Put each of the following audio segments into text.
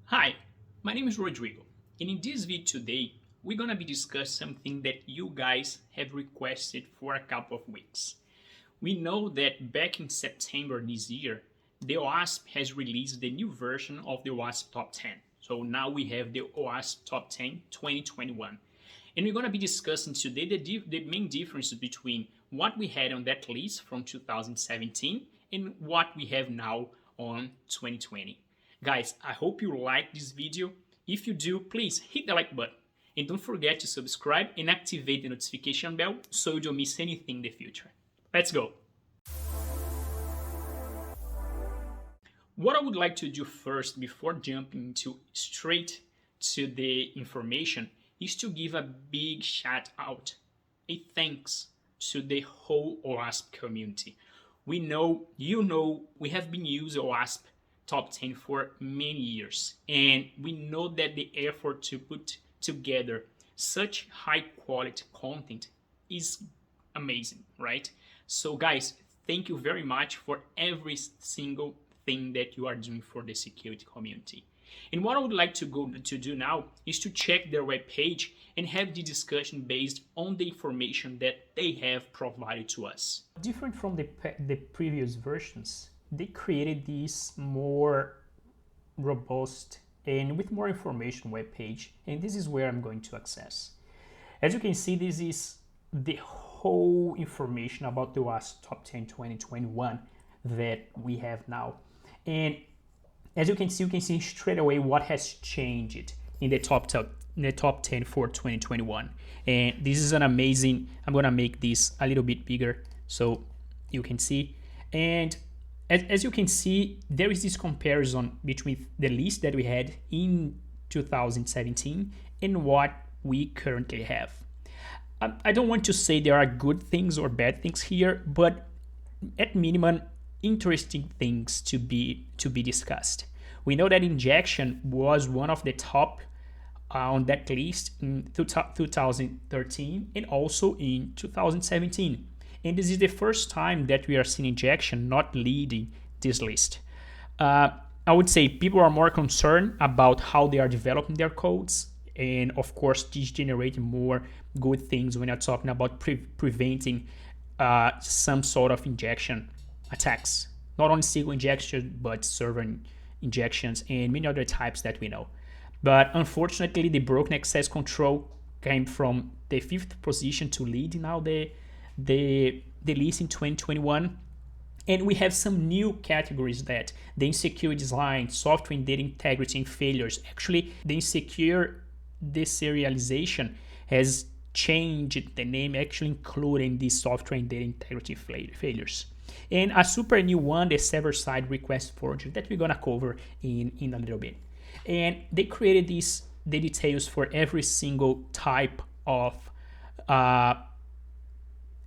Hi, my name is Rodrigo, and in this video today, we're gonna be discussing something that you guys have requested for a couple of weeks. We know that back in September this year, the OWASP has released the new version of the OWASP Top 10. So now we have the OWASP Top 10 2021. And we're gonna be discussing today the main differences between what we had on that list from 2017 and what we have now on 2020. Guys, I hope you like this video. If you do, please hit the like button. And don't forget to subscribe and activate the notification bell so you don't miss anything in the future. Let's go. What I would like to do first before jumping straight to the information is to give a big shout out, a thanks to the whole OWASP community. We know, we have been using OWASP Top 10 for many years, and we know that the effort to put together such high quality content is amazing, right? So guys, thank you very much for every single thing that you are doing for the security community. And what I would like to do now is to check their webpage and have the discussion based on the information that they have provided to us. Different from the previous versions, they created this more robust and with more information webpage, and this is where I'm going to access. As you can see, this is the whole information about the OWASP Top 10 2021 that we have now. And as you can see straight away what has changed in the top 10 for 2021. And this is an amazing, I'm gonna make this a little bit bigger so you can see. And as you can see, there is this comparison between the list that we had in 2017 and what we currently have. I don't want to say there are good things or bad things here, but at minimum, interesting things to be discussed. We know that injection was one of the top on that list in 2013 and also in 2017. And this is the first time that we are seeing injection not leading this list. I would say people are more concerned about how they are developing their codes, and of course this generating more good things when you're talking about preventing some sort of injection attacks. Not only SQL injection, but server injections and many other types that we know. But unfortunately, the broken access control came from the 5th position to lead now the list in 2021. And we have some new categories that the insecure design, software and data integrity and failures. Actually, the insecure deserialization has changed the name, actually including the software and data integrity failures. And a super new one, the server-side request forgery, that we're gonna cover in a little bit. And they created the details for every single type of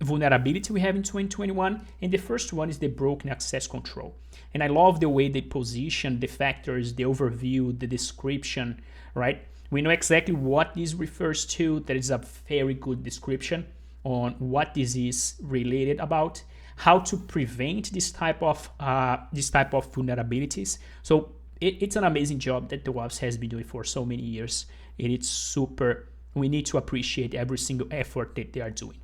vulnerability we have in 2021. And the first one is the broken access control. And I love the way they position the factors, the overview, the description, right? We know exactly what this refers to. There is a very good description on what this is related about, how to prevent this type of vulnerabilities. So it's an amazing job that the OWASP has been doing for so many years, and it's super. We need to appreciate every single effort that they are doing.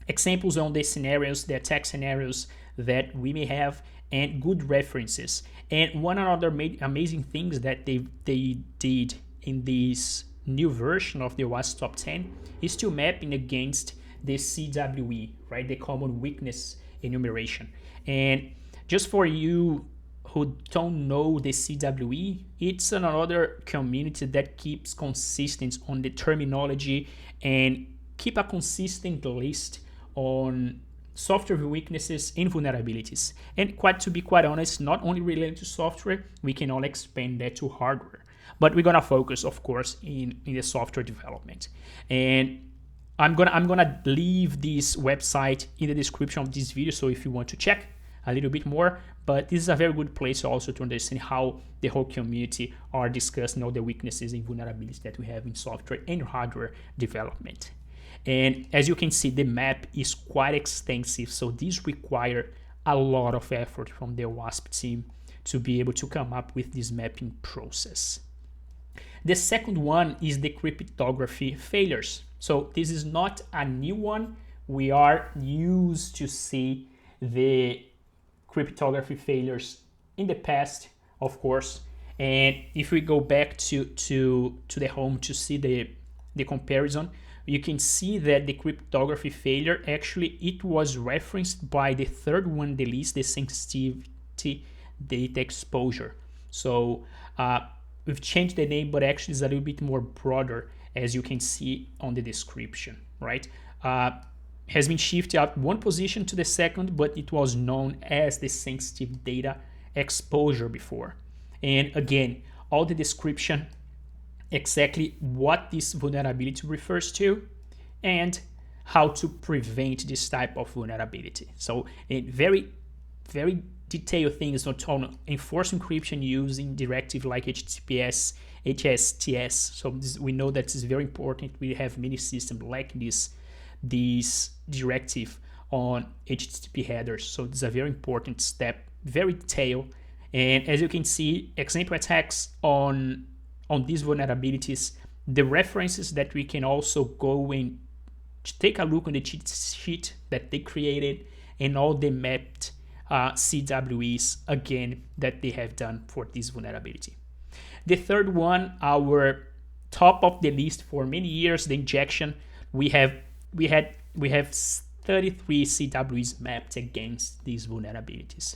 Examples on the scenarios, the attack scenarios that we may have, and good references. And one other amazing things that they did in this new version of the OWASP Top 10 is to mapping against the CWE, right? The common weakness enumeration. And just for you who don't know the CWE, it's another community that keeps consistent on the terminology and keep a consistent list on software weaknesses and vulnerabilities. And to be quite honest, not only related to software, we can all expand that to hardware. But we're gonna focus, of course, in the software development. And I'm gonna leave this website in the description of this video, so if you want to check a little bit more, but this is a very good place also to understand how the whole community are discussing all the weaknesses and vulnerabilities that we have in software and hardware development. And as you can see, the map is quite extensive, so this requires a lot of effort from the OWASP team to be able to come up with this mapping process. The second one is the cryptography failures. So this is not a new one. We are used to see the cryptography failures in the past, of course. And if we go back to the home to see the comparison, you can see that the cryptography failure, actually, it was referenced by the third one on the list, the sensitivity data exposure. So we've changed the name, but actually it's a little bit more broader, as you can see on the description, right? Has been shifted out one position to the second, but it was known as the sensitive data exposure before. And again, all the description, exactly what this vulnerability refers to, and how to prevent this type of vulnerability. So a very, very detailed things not on enforce encryption using directive like HTTPS, HSTS. So we know that is very important. We have many systems like this directive on HTTP headers. So this is a very important step, very detailed. And as you can see, example attacks on these vulnerabilities, the references that we can also go and take a look on the cheat sheet that they created, and all the mapped CWEs again that they have done for this vulnerability. The third one, our top of the list for many years, the injection. We have 33 CWEs mapped against these vulnerabilities.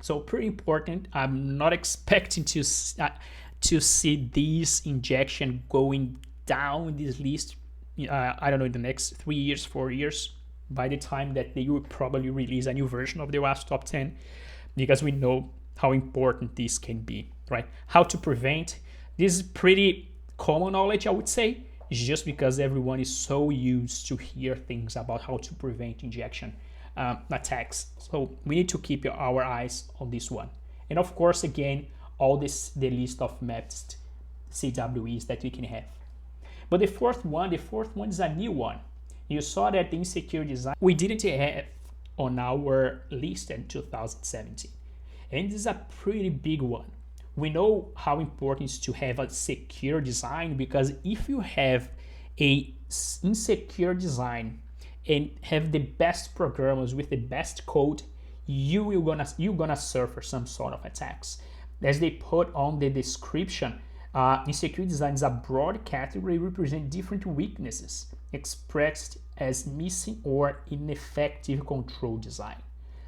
So pretty important. I'm not expecting to see this injection going down this list. I don't know, in the next 3 years, 4 years, by the time that they will probably release a new version of the OWASP Top 10, because we know how important this can be, right? How to prevent. This is pretty common knowledge, I would say. It's just because everyone is so used to hear things about how to prevent injection attacks. So we need to keep our eyes on this one. And of course, again, all this, the list of mapped CWEs that we can have. But the fourth one is a new one. You saw that the insecure design we didn't have on our list in 2017. And this is a pretty big one. We know how important it is to have a secure design, because if you have a insecure design and have the best programmers with the best code, you're gonna suffer some sort of attacks. As they put on the description, insecure design is a broad category representing different weaknesses expressed as missing or ineffective control design.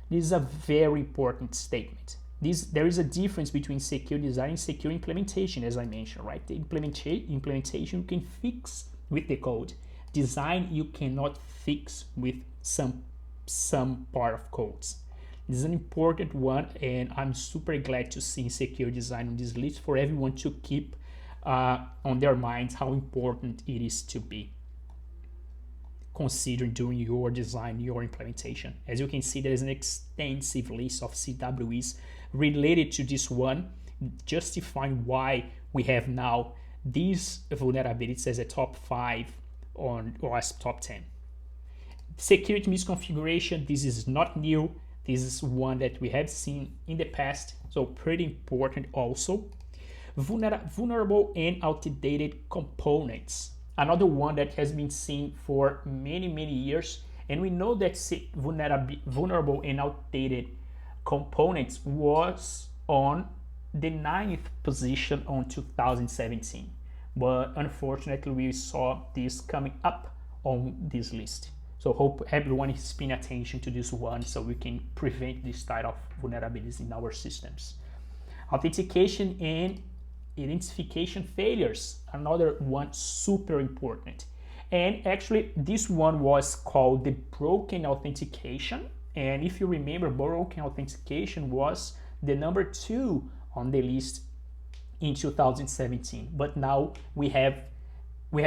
This is a very important statement. There is a difference between secure design and secure implementation, as I mentioned, right? The implementation you can fix with the code. Design you cannot fix with some part of codes. This is an important one, and I'm super glad to see secure design on this list for everyone to keep on their minds how important it is to be considering during your design, your implementation. As you can see, there is an extensive list of CWEs related to this one, justifying why we have now these vulnerabilities as a top 5 on OWASP Top 10. Security misconfiguration, this is not new. This is one that we have seen in the past, so pretty important also. Vulnerable and outdated components. Another one that has been seen for many years, and we know that vulnerable and outdated components was on the 9th position on 2017, but unfortunately we saw this coming up on this list. So hope everyone is paying attention to this one so we can prevent this type of vulnerabilities in our systems. Authentication and identification failures, another one super important. And actually this one was called the broken authentication. And if you remember, broken authentication was the number 2 on the list in 2017. But now we have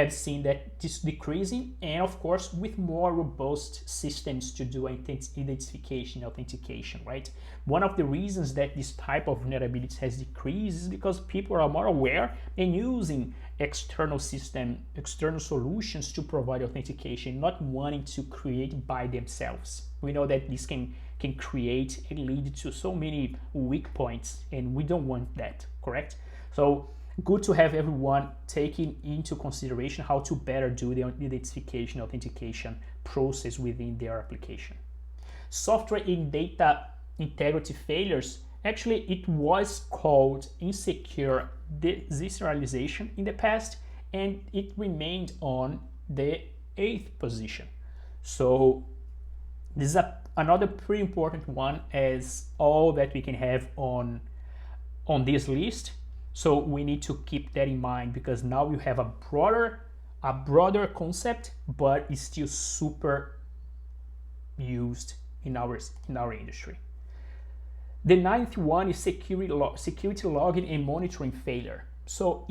seen that this decreasing, and of course with more robust systems to do identification, authentication, right? One of the reasons that this type of vulnerability has decreased is because people are more aware and using external solutions to provide authentication, not wanting to create by themselves. We know that this can create and lead to so many weak points, and we don't want that, correct? So good to have everyone taking into consideration how to better do the identification authentication process within their application. Software and data integrity failures, actually it was called insecure deserialization in the past, and it remained on the 8th position. So this is another pretty important one, as all that we can have on this list. So we need to keep that in mind, because now you have a broader concept, but it's still super used in our industry. The 9th one is security logging and monitoring failure. So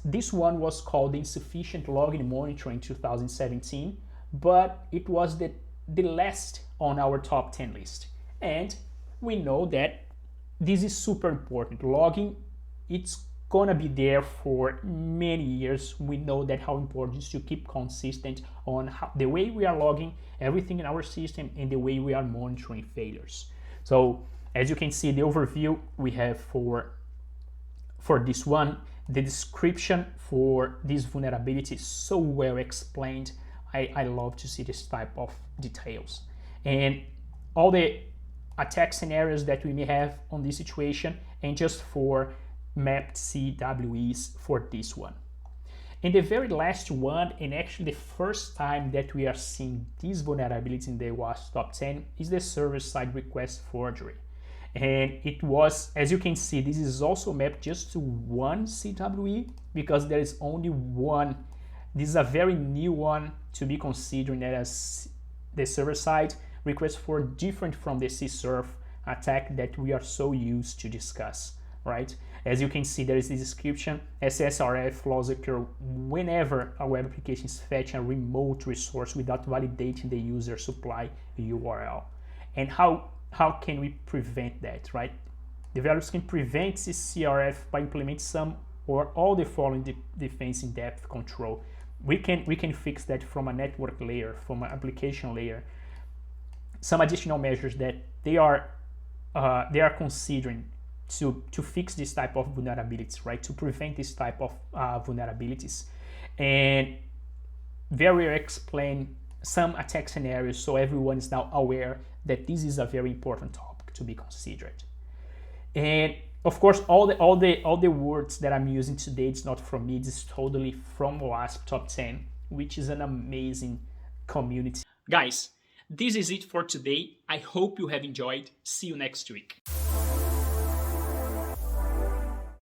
this one was called insufficient logging monitoring 2017, but it was the last on our top 10 list. And we know that this is super important. Logging, it's gonna be there for many years. We know that how important it is to keep consistent on the way we are logging everything in our system and the way we are monitoring failures. So as you can see, the overview we have for this one, the description for this vulnerability is so well explained. I love to see this type of details. And all the attack scenarios that we may have on this situation, and just for mapped CWEs for this one. And the very last one, and actually the first time that we are seeing this vulnerability in the WASP top 10, is the server-side request forgery. And it was, as you can see, this is also mapped just to one CWE, because there is only one. This is a very new one to be considered as the server-side request for, different from the CSRF attack that we are so used to discuss, right? As you can see, there is the description: SSRF laws occur whenever a web application is fetching a remote resource without validating the user supply URL. And how can we prevent that, right? Developers can prevent CSRF by implementing some or all the following defense in-depth control. We can fix that from a network layer, from an application layer. Some additional measures that they are considering to fix this type of vulnerabilities, right? To prevent this type of vulnerabilities, and very explain some attack scenarios, so everyone is now aware that this is a very important topic to be considered. And of course, all the words that I'm using today, it's not from me, it's totally from WASP Top 10, which is an amazing community. Guys, this is it for today. I hope you have enjoyed. See you next week.